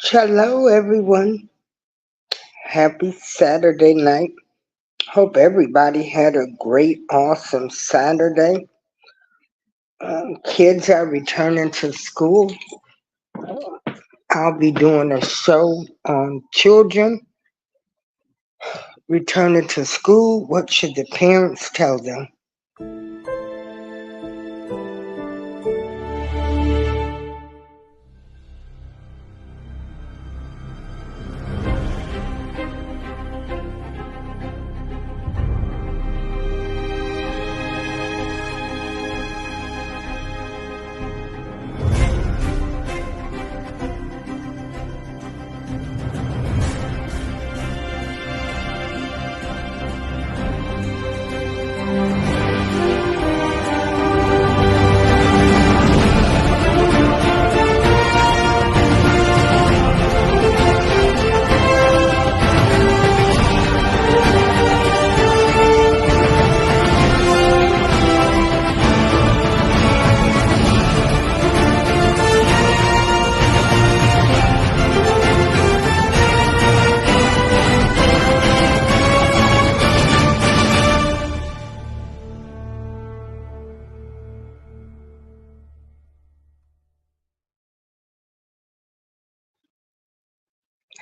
Hello, everyone. Happy Saturday night. Hope everybody had a great, awesome Saturday. Kids are returning to school. I'll be doing a show on children returning to school. What should the parents tell them?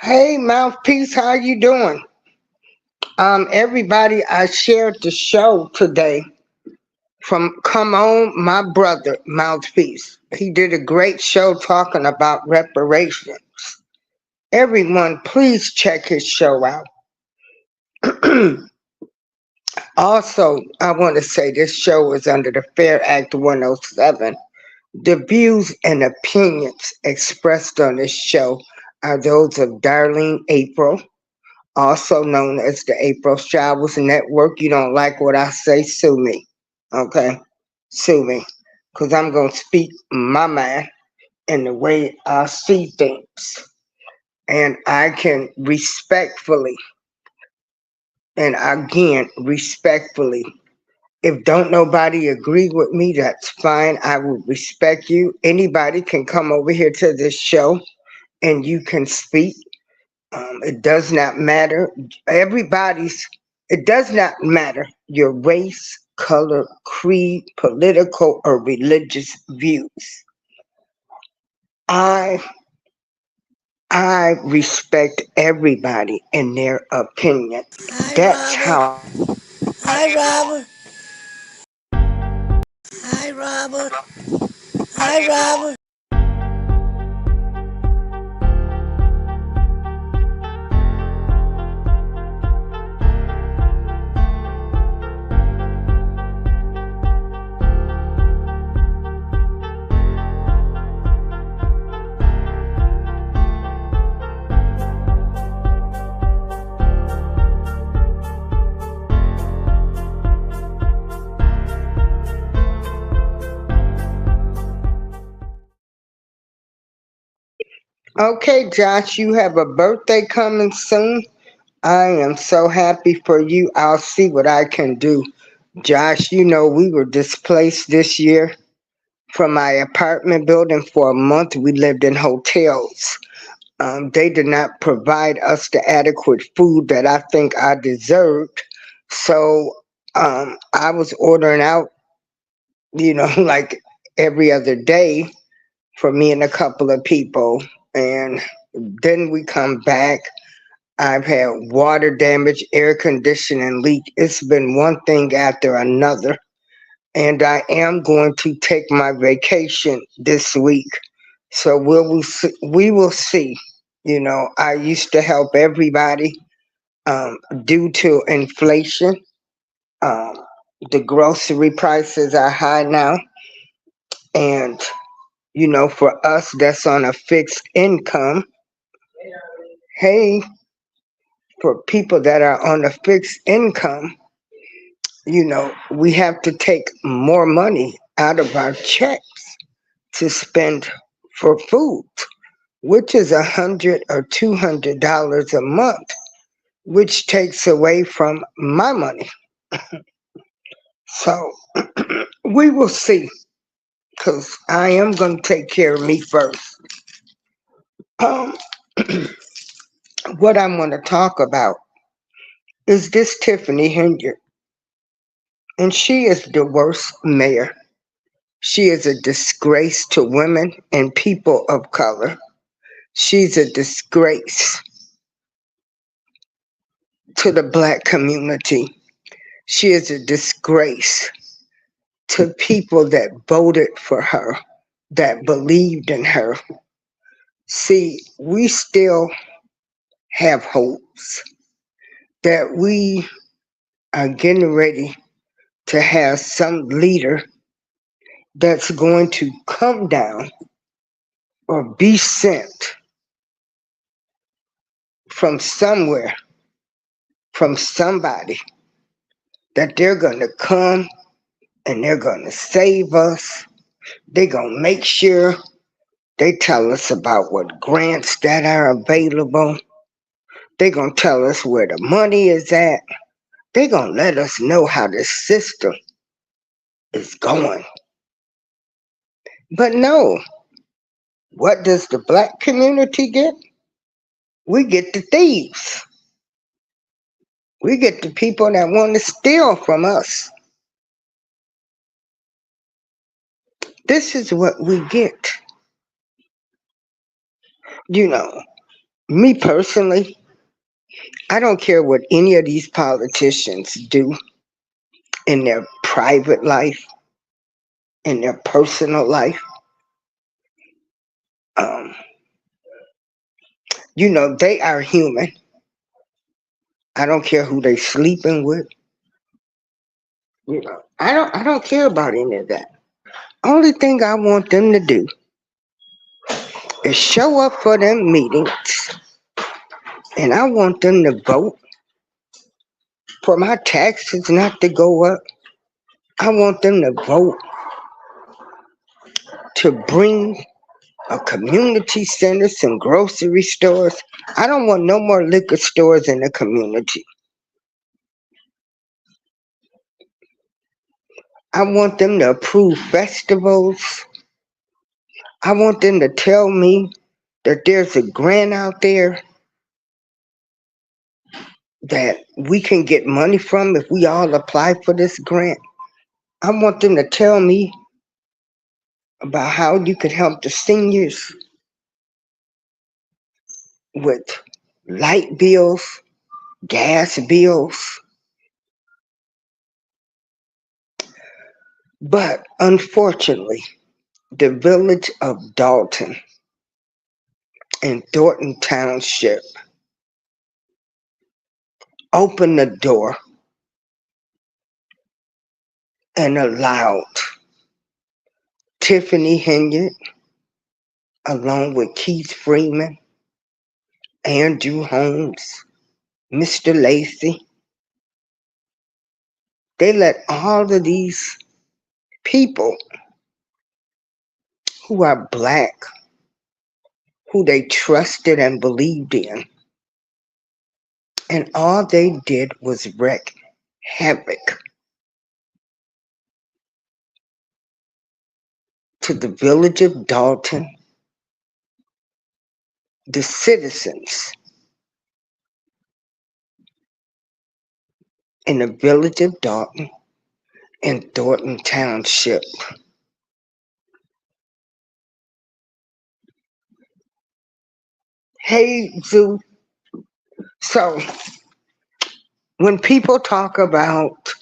Hey, Mouthpiece, how you doing? Everybody, I shared the show today from Come On, my brother, Mouthpiece. He did a great show talking about reparations. Everyone, please check his show out. Also, I want to say this show is under the Fair Act 107. The views and opinions expressed on this show are those of Darlene April, also known as the April Showers Network. You don't like what I say, sue me. Okay? Sue me. Because I'm going to speak my mind in the way I see things. And I can respectfully, and again, respectfully, if don't nobody agree with me, that's fine. I will respect you. Anybody can come over here to this show and you can speak. It does not matter. It does not matter your race, color, creed, political, or religious views. I respect everybody and their opinion. That's how. Hi, Robert. Hi, Robert. Hi, Robert. Okay, Josh, you have a birthday coming soon. I am so happy for you. I'll see what I can do. Josh, you know, we were displaced this year from my apartment building for a month. We lived in hotels. They did not provide us the adequate food that I think I deserved. So I was ordering out, like every other day for me and a couple of people. And then we come back. I've had water damage, air conditioning leak. It's been one thing after another. And I am going to take my vacation this week. So we will see. I used to help everybody. Due to inflation, um, the grocery prices are high now. And, for us that's on a fixed income, hey, for people that are on a fixed income, we have to take more money out of our checks to spend for food, which is $100 or $200 a month, which takes away from my money. So we will see, because I am going to take care of me first. Um, what I want to talk about is this Tiffany Henyard, and she is the worst mayor. She is a disgrace to women and people of color. She's a disgrace to the black community. She is a disgrace to people that voted for her, that believed in her. See, we still have hopes that we are getting ready to have some leader that's going to come down or be sent from somewhere, from somebody, that they're going to come and they're going to save us. They're going to make sure they tell us about what grants that are available. They're going to tell us where the money is at. They're going to let us know how the system is going. But no, what does the black community get? We get the thieves. We get the people that want to steal from us. This is what we get. You know, me personally, I don't care what any of these politicians do in their private life, in their personal life. Um, they are human. I don't care who they sleeping with. I don't care about any of that. Only thing I want them to do is show up for them meetings, and I want them to vote for my taxes not to go up. I want them to vote to bring a community center, some grocery stores. I don't want no more liquor stores in the community. I want them to approve festivals. I want them to tell me that there's a grant out there that we can get money from if we all apply for this grant. I want them to tell me about how you could help the seniors with light bills, gas bills. But unfortunately, the village of Dalton in Thornton Township opened the door and allowed Tiffany Henyard, along with Keith Freeman, Andrew Holmes, Mr. Lacey, they let all of these people who are black, who they trusted and believed in, and all they did was wreak havoc to the village of Dalton, the citizens in the village of Dalton and Thornton Township. Hey, Zoo. So, when people talk about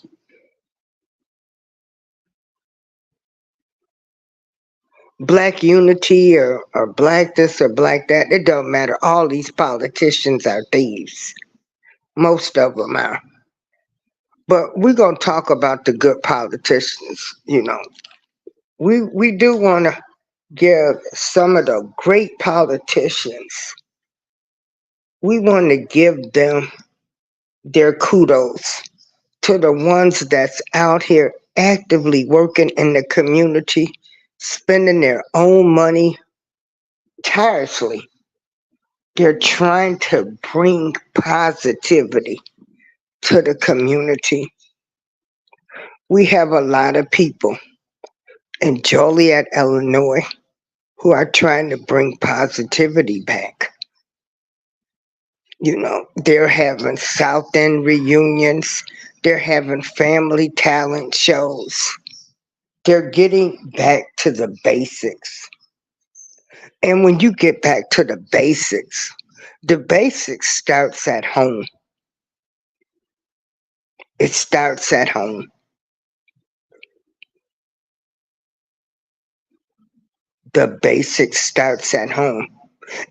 black unity or black this or black that, it don't matter. All these politicians are thieves. Most of them are. But we're going to talk about the good politicians. We do want to give some of the great politicians, we want to give them their kudos, to the ones that's out here actively working in the community, spending their own money tirelessly. They're trying to bring positivity to the community. We have a lot of people in Joliet, Illinois, who are trying to bring positivity back. You know, they're having South End reunions, they're having family talent shows. They're getting back to the basics. And when you get back to the basics starts at home. It starts at home. The basics starts at home.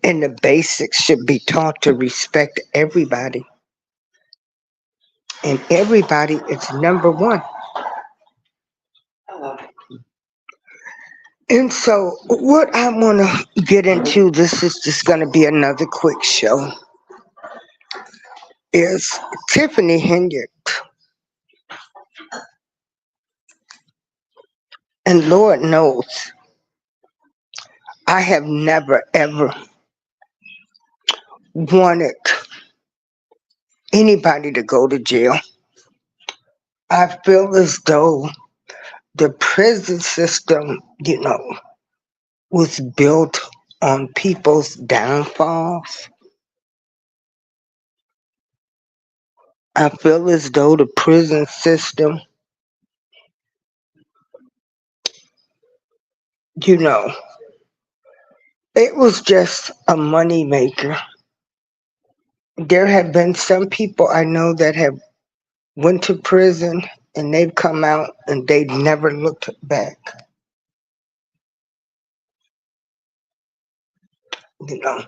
And the basics should be taught to respect everybody. And everybody is number one. And so, what I want to get into, this is just going to be another quick show, is Tiffany Henyard. And Lord knows, I have never ever wanted anybody to go to jail. I feel as though the prison system, was built on people's downfalls. I feel as though the prison system, you know, it was just a money maker. There have been some people I know that have went to prison and they've come out and they never looked back. You know,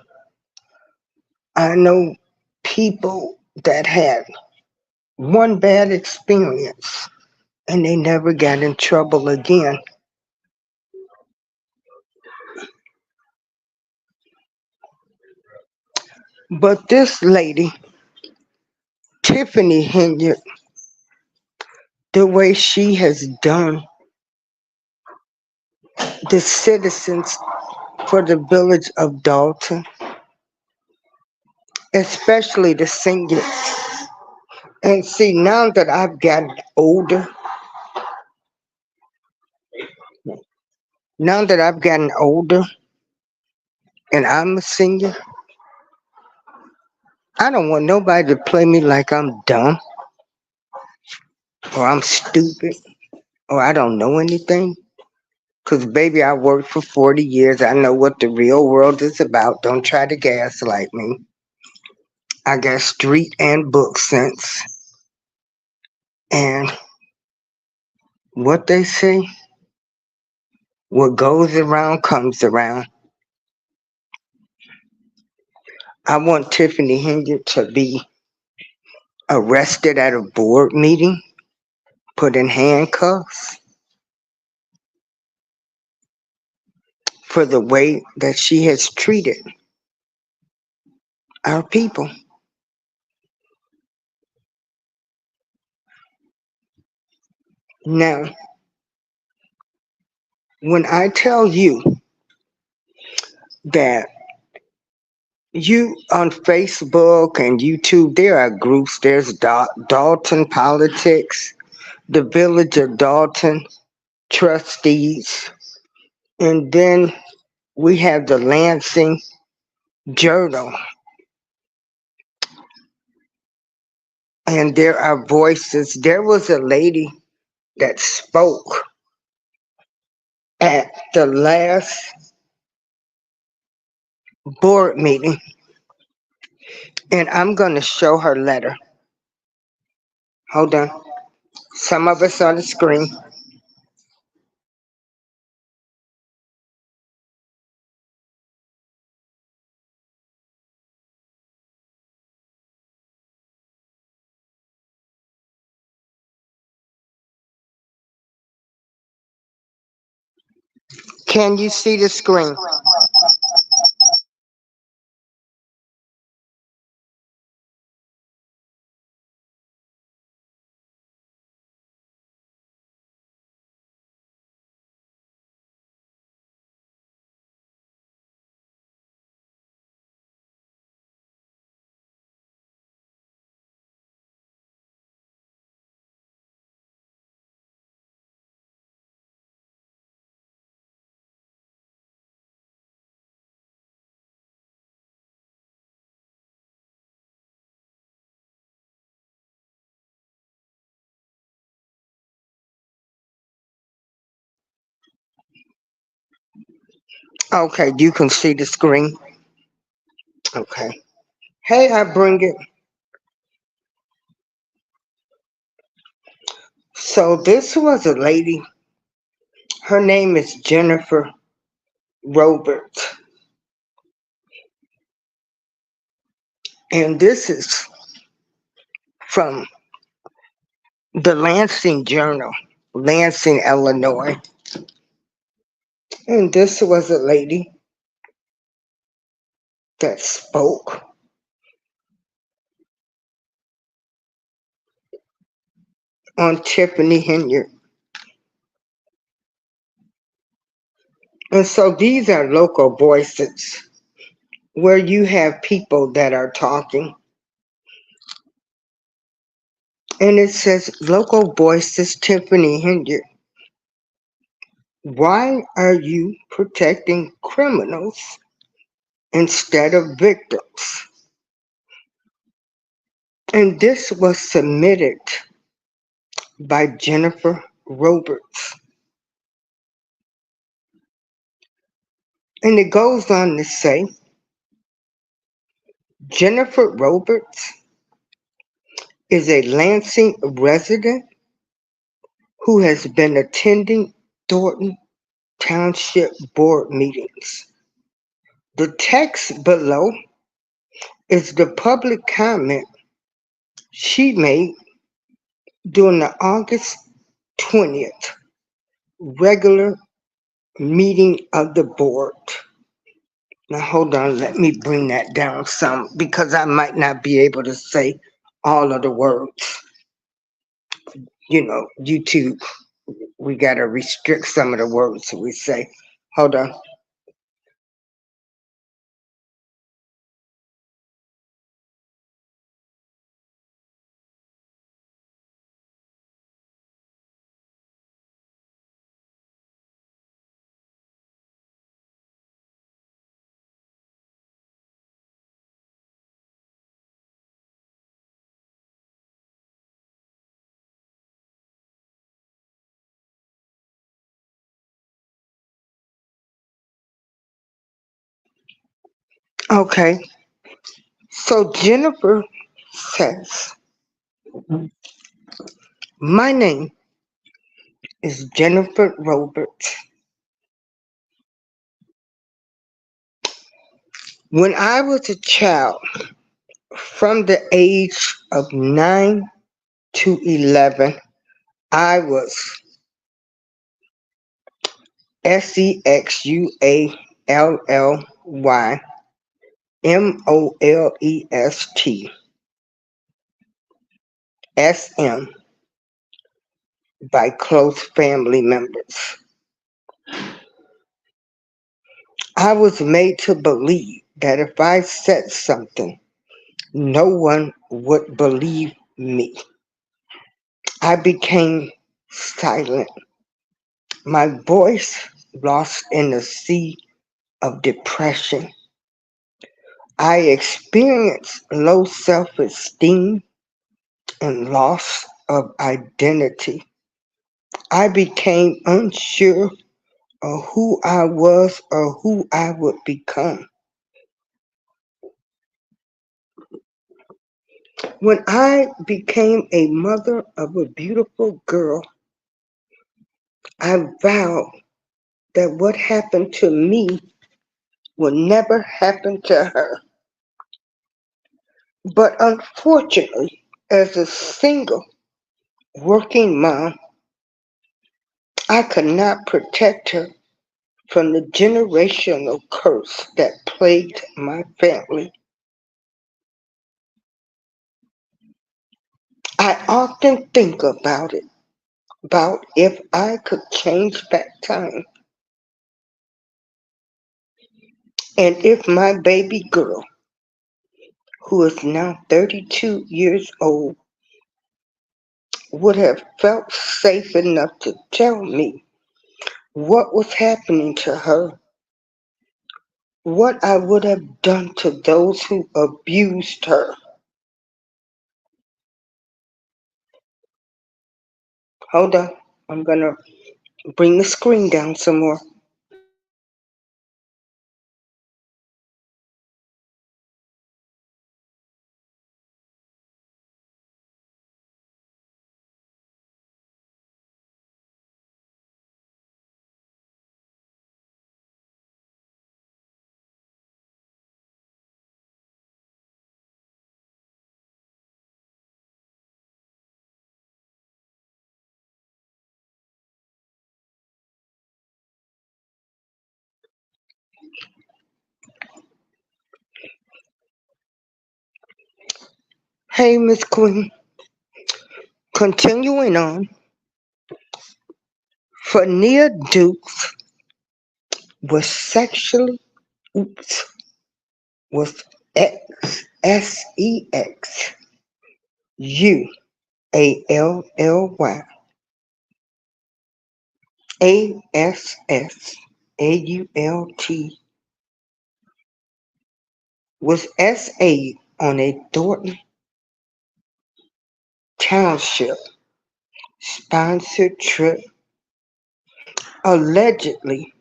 I know people that had one bad experience and they never got in trouble again. But this lady, Tiffany Henyard, the way she has done the citizens for the village of Dalton, especially the seniors. And see, now that I've gotten older, now that I've gotten older and I'm a senior, I don't want nobody to play me like I'm dumb or I'm stupid or I don't know anything. Because, baby, I worked for 40 years. I know what the real world is about. Don't try to gaslight me. I got street and book sense. And what they say, what goes around comes around. I want Tiffany Henyard to be arrested at a board meeting, put in handcuffs for the way that she has treated our people. Now, when I tell you that you on Facebook and YouTube, there are groups, there's Dalton Politics, the Village of Dalton Trustees, and then we have the Lansing Journal, and there are voices. There was a lady that spoke at the last board meeting, and I'm going to show her letter. Hold on. Some of us on the screen. Can you see the screen? Okay, you can see the screen. Okay. Hey, I bring it. So this was a lady. Her name is Jennifer Robertz. And this is from the Lansing Journal, Lansing, Illinois. And this was a lady that spoke on Tiffany Henyard. And so these are local voices where you have people that are talking. And it says, local voices, Tiffany Henyard. Why are you protecting criminals instead of victims? And this was submitted by Jennifer Roberts. And it goes on to say, Jennifer Roberts is a Lansing resident who has been attending Thornton Township Board meetings. The text below is the public comment she made during the August 20th regular meeting of the board. Now hold on, let me bring that down some because I might not be able to say all of the words. You know, YouTube, we got to restrict some of the words we say. Hold on. Okay, so Jennifer says, my name is Jennifer Roberts. When I was a child, from the age of 9 to 11, I was SEXUALLYMOLEST by close family members. I was made to believe that if I said something, no one would believe me. I became silent, my voice lost in the sea of depression. I experienced low self-esteem and loss of identity. I became unsure of who I was or who I would become. When I became a mother of a beautiful girl, I vowed that what happened to me would never happen to her. But unfortunately, as a single working mom, I could not protect her from the generational curse that plagued my family. I often think about if I could change back time and if my baby girl, who is now 32 years old, would have felt safe enough to tell me what was happening to her, what I would have done to those who abused her. Hold on, I'm gonna bring the screen down some more. Hey, Miss Queen. Continuing on, Fania Dukes was sexually, oops, was Sexualtault was SA on a Thornton Township sponsored trip allegedly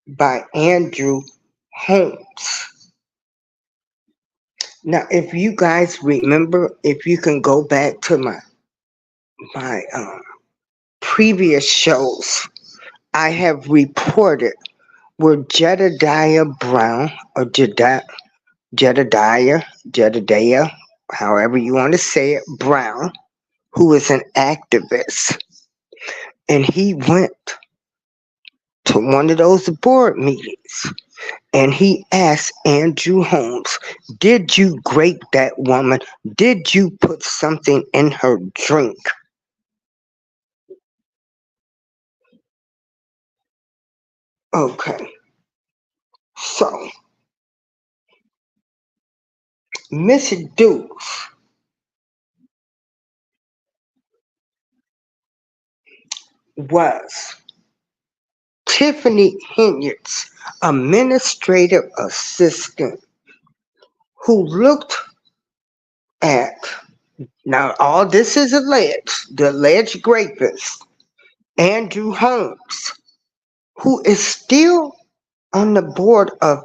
by Andrew Holmes. Now, if you guys remember, if you can go back to my previous shows, I have reported where Jedediah Brown or Jedediah, however you want to say it, Brown, who is an activist, and he went to one of those board meetings and he asked Andrew Holmes, did you grape that woman? Did you put something in her drink? Okay, so Miss Dukes was Tiffany Henyard's administrative assistant who looked at, now all this is alleged, the alleged rapist, Andrew Holmes, who is still on the board of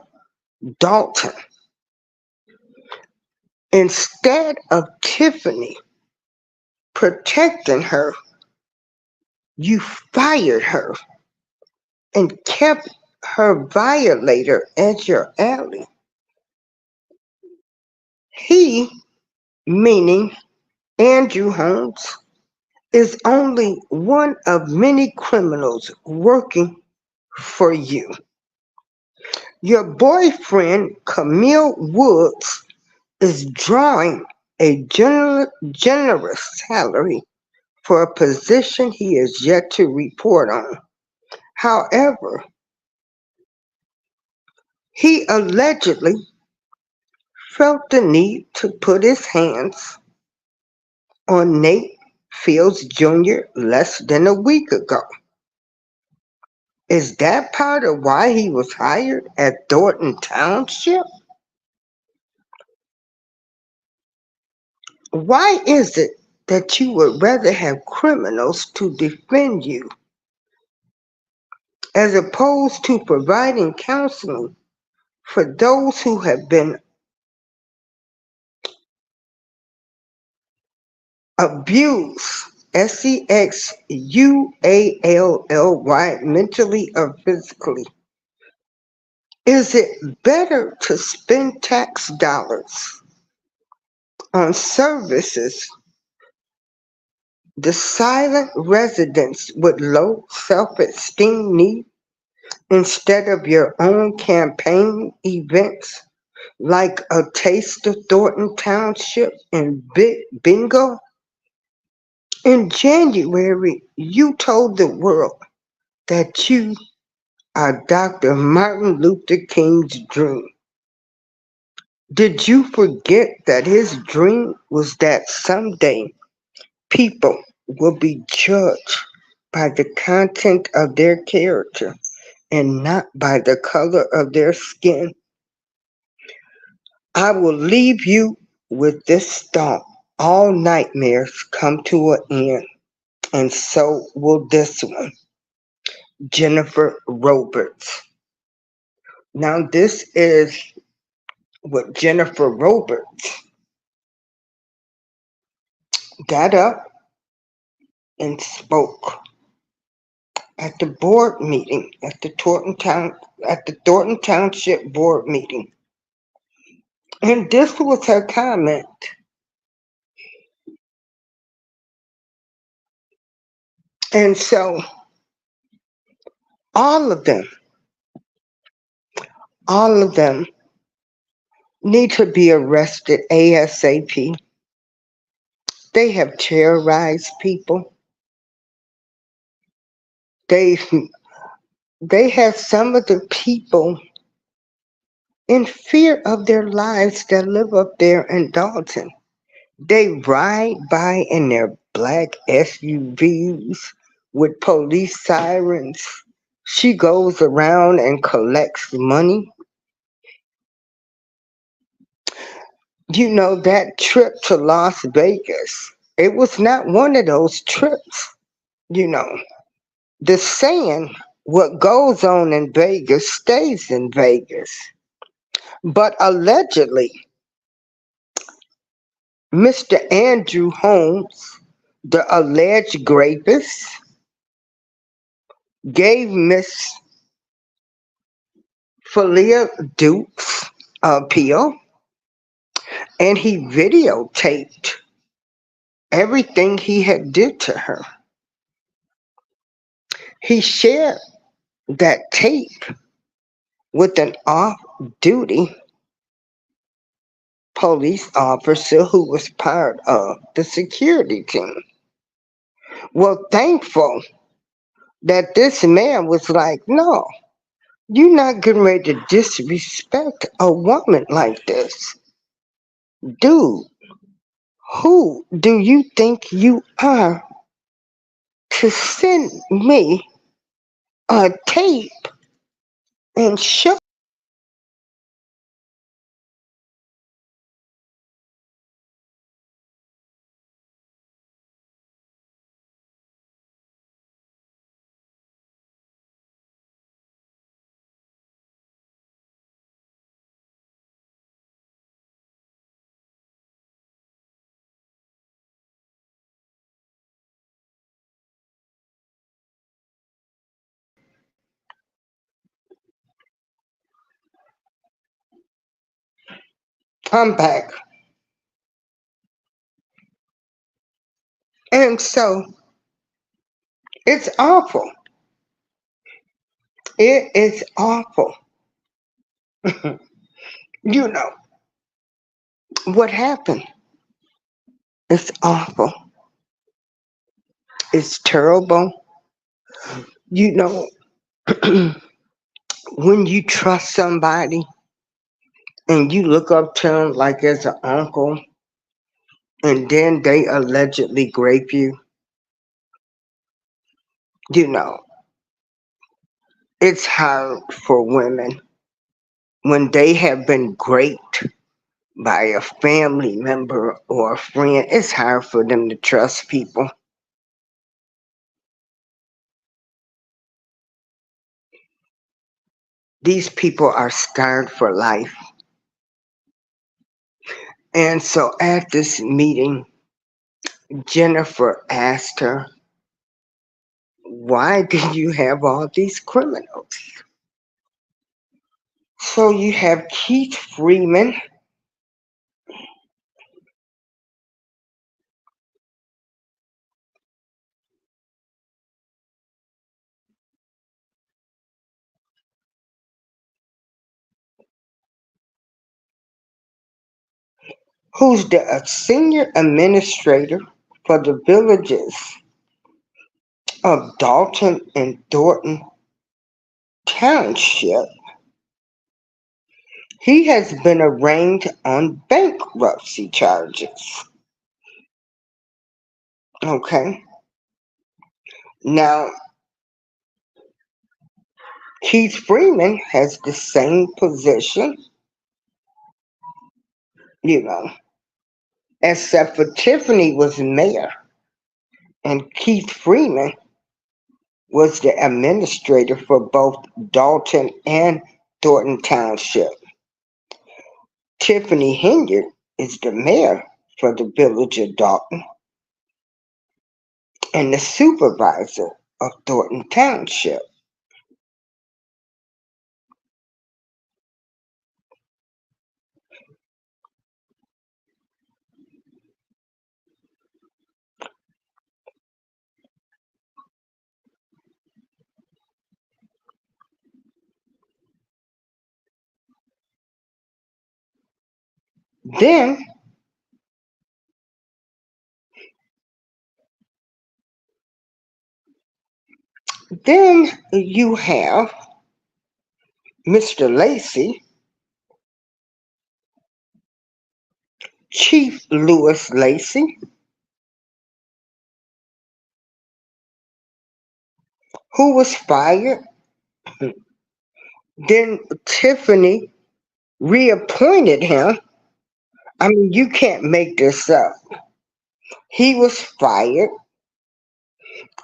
Dalton. Instead of Tiffany protecting her, you fired her and kept her violator as your ally. He, meaning Andrew Holmes, is only one of many criminals working for you. Your boyfriend, Camille Woods, is drawing a generous salary for a position he is yet to report on. However, he allegedly felt the need to put his hands on Nate Fields Jr. less than a week ago. Is that part of why he was hired at Thornton Township? Why is it that you would rather have criminals to defend you as opposed to providing counseling for those who have been abused, SEXUALLY, mentally or physically? Is it better to spend tax dollars on services the silent residents with low self-esteem need instead of your own campaign events like a taste of Thornton Township and bingo? In January, you told the world that you are Dr. Martin Luther King's dream. Did you forget that his dream was that someday people will be judged by the content of their character and not by the color of their skin? I will leave you with this thought. All nightmares come to an end, and so will this one. Jennifer Robertz. Now, this is what Jennifer Roberts got up and spoke at the board meeting at the Thornton Township board meeting. And this was her comment. And so all of them need to be arrested ASAP. They have terrorized people. They they have some of the people in fear of their lives that live up there in Dalton. They ride by in their black SUVs with police sirens. She goes around and collects money. You know, that trip to Las Vegas, it was not one of those trips, you know. The saying, what goes on in Vegas stays in Vegas. But allegedly, Mr. Andrew Holmes, the alleged rapist, gave Miss Falia Dukes a pill and he videotaped everything he had did to her. He shared that tape with an off-duty police officer who was part of the security team. Well, thankful that this man was like, no, you're not getting ready to disrespect a woman like this. Dude, who do you think you are to send me a tape and show? I'm back. And so it's awful. It is awful. You know, what happened? It's awful. It's terrible. You know, when you trust somebody and you look up to them like as an uncle and then they allegedly grape you know, it's hard for women when they have been raped by a family member or a friend. It's hard for them to trust people. These people are scarred for life. And so at this meeting, Jennifer asked her, why do you have all these criminals? So you have Keith Freeman, who's the senior administrator for the villages of Dalton and Thornton Township. He has been arraigned on bankruptcy charges. Okay. Now, Keith Freeman has the same position, you know, except for Tiffany was mayor and Keith Freeman was the administrator for both Dalton and Thornton Township. Tiffany Henyard is the mayor for the village of Dalton and the supervisor of Thornton Township. Then Then you have Mr. Lacey, Chief Lewis Lacey, who was fired. Then Tiffany reappointed him. I mean, you can't make this up. He was fired,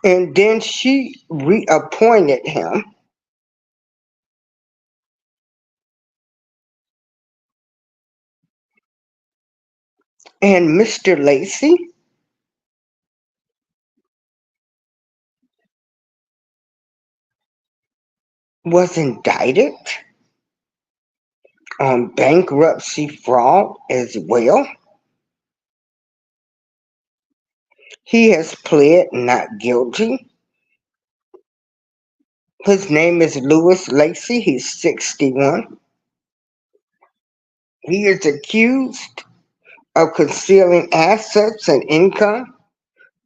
and then she reappointed him. And Mr. Lacey was indicted on bankruptcy fraud as well. He has pled not guilty. His name is Lewis Lacey. He's 61. He is accused of concealing assets and income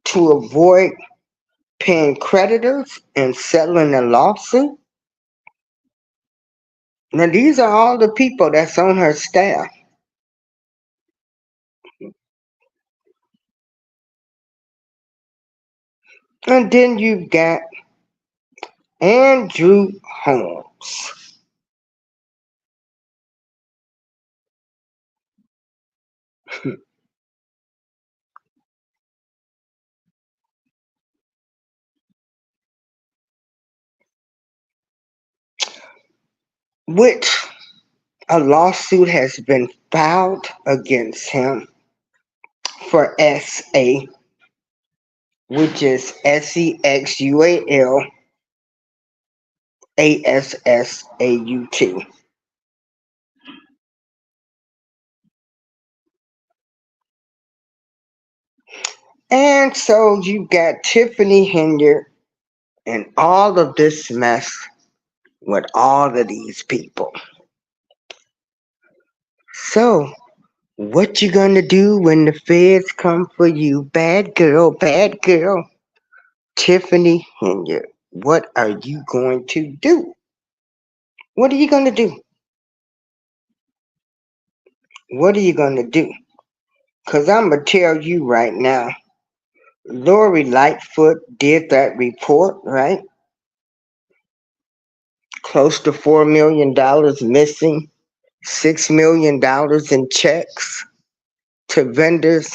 to avoid paying creditors and settling a lawsuit. Now, these are all the people that's on her staff. And then you've got Andrew Holmes. Which a lawsuit has been filed against him for SA, which is SEXUALASSAUT. And so you got Tiffany Henyard and all of this mess with all of these people. So what you gonna do when the feds come for you? Bad girl, bad girl. Tiffany Henyard, what are you going to do? What are you gonna do? What are you gonna do? Cause I'm gonna tell you right now, Lori Lightfoot did that report, right? Close to $4 million missing, $6 million in checks to vendors.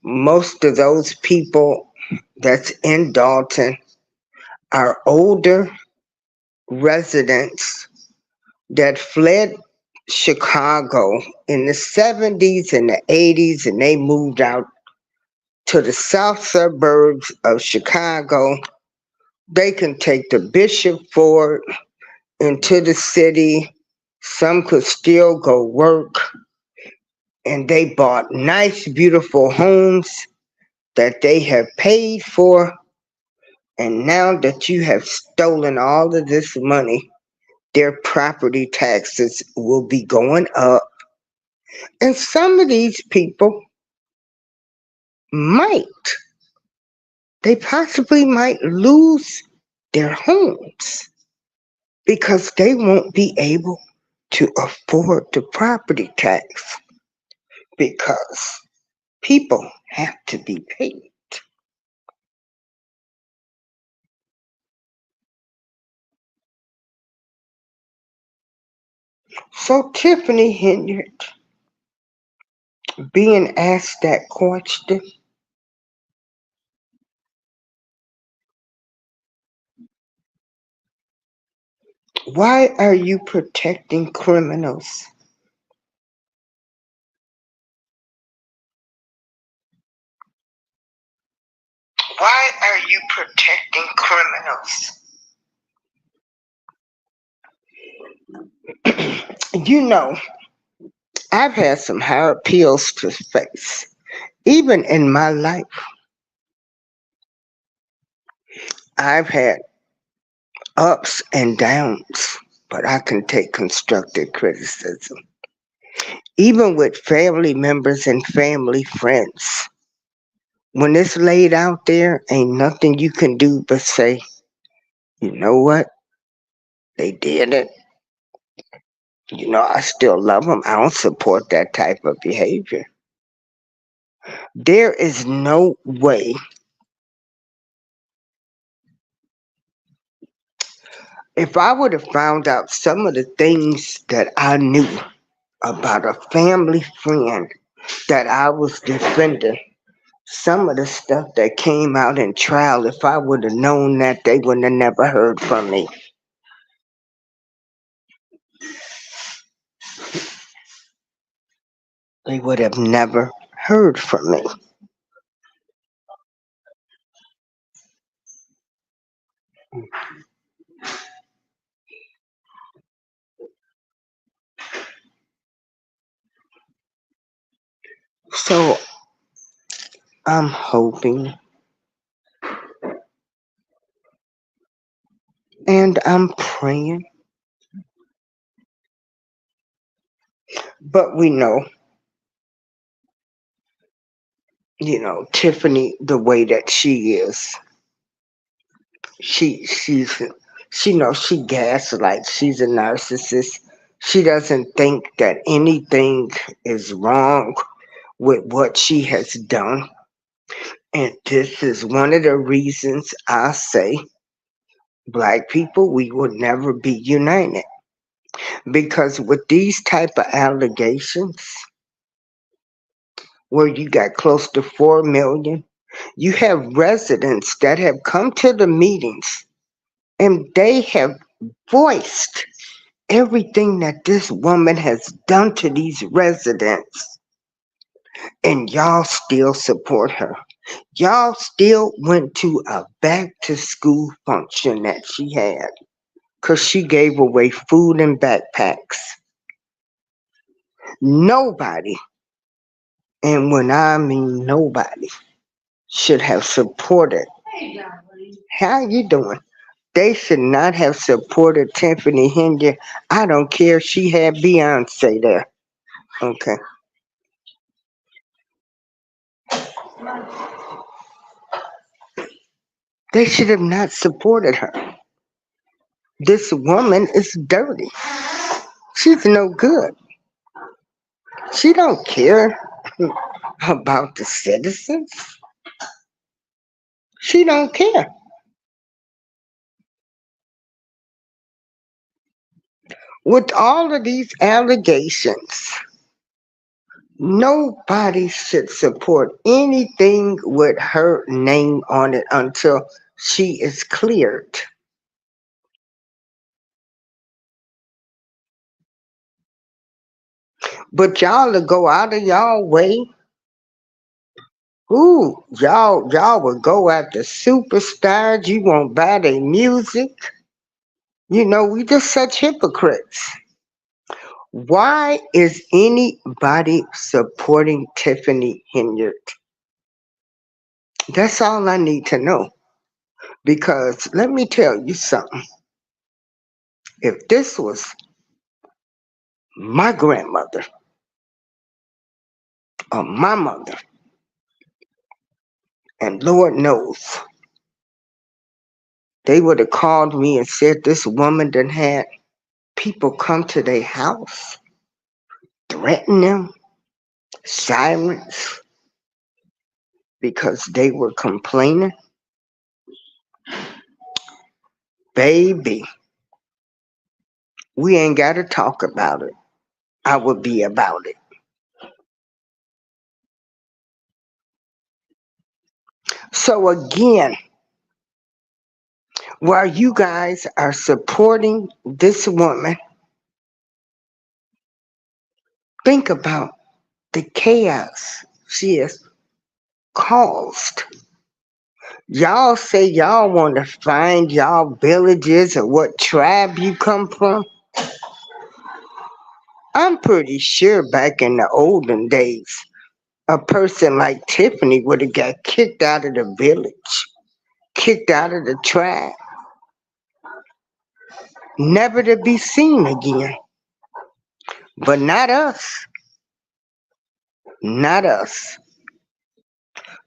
Most of those people that's in Dalton are older residents that fled Chicago in the 70s and the 80s, and they moved out to the south suburbs of Chicago. They can take the Bishop Ford into the city. Some could still go work, and they bought nice, beautiful homes that they have paid for. And now that you have stolen all of this money, their property taxes will be going up. And some of these people might, they possibly might lose their homes because they won't be able to afford the property tax because people have to be paid. So Tiffany Henyard being asked that question, why are you protecting criminals? Why are you protecting criminals? You know, I've had some hard pills to face. Even in my life, I've had ups and downs, but I can take constructive criticism. Even with family members and family friends, When it's laid out there, ain't nothing you can do but say, you know what? They did it. I still love them. I don't support that type of behavior. There is no way. If I would have found out some of the things that I knew about a family friend that I was defending, some of the stuff that came out in trial, if I would have known that, they would have never heard from me. They would have never heard from me. So I'm hoping and I'm praying, but we know, Tiffany, the way that she is, she's she gaslights. She's a narcissist. She doesn't think that anything is wrong with what she has done. And this is one of the reasons I say, black people, we will never be united. Because with these type of allegations, where you got close to 4 million, you have residents that have come to the meetings and they have voiced everything that this woman has done to these residents, and y'all still support her. Y'all still went to a back to school function that she had because she gave away food and backpacks. Nobody, and when I mean nobody, should have supported. How you doing? They should not have supported Tiffany Henyard. I don't care if she had Beyonce there. Okay. They should have not supported her. This woman is dirty. She's no good. She don't care about the citizens. She don't care. With all of these allegations, nobody should support anything with her name on it until she is cleared. But y'all to go out of y'all way. Ooh, y'all will go after superstars. You won't buy their music. We just such hypocrites. Why is anybody supporting Tiffany Henyard? That's all I need to know. Because let me tell you something. If this was my grandmother or my mother, and Lord knows, they would have called me and said this woman done had people come to their house, threaten them, silence, because they were complaining. Baby, we ain't got to talk about it. I would be about it. So again, while you guys are supporting this woman, think about the chaos she has caused. Y'all say y'all want to find y'all villages or what tribe you come from. I'm pretty sure back in the olden days, a person like Tiffany would have got kicked out of the village, kicked out of the tribe, never to be seen again. But not us. Not us.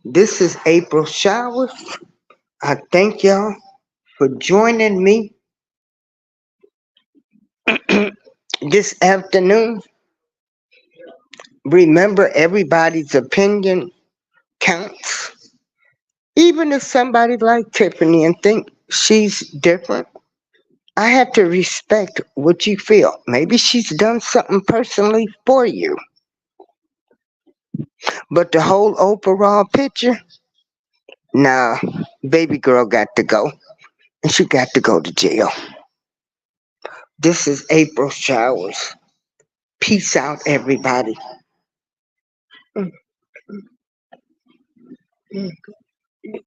This is April Showers. I thank y'all for joining me this afternoon. Remember, everybody's opinion counts. Even if somebody like Tiffany and think she's different, I have to respect what you feel. Maybe she's done something personally for you. But the whole overall picture, nah, baby girl got to go. And she got to go to jail. This is April Showers. Peace out, everybody.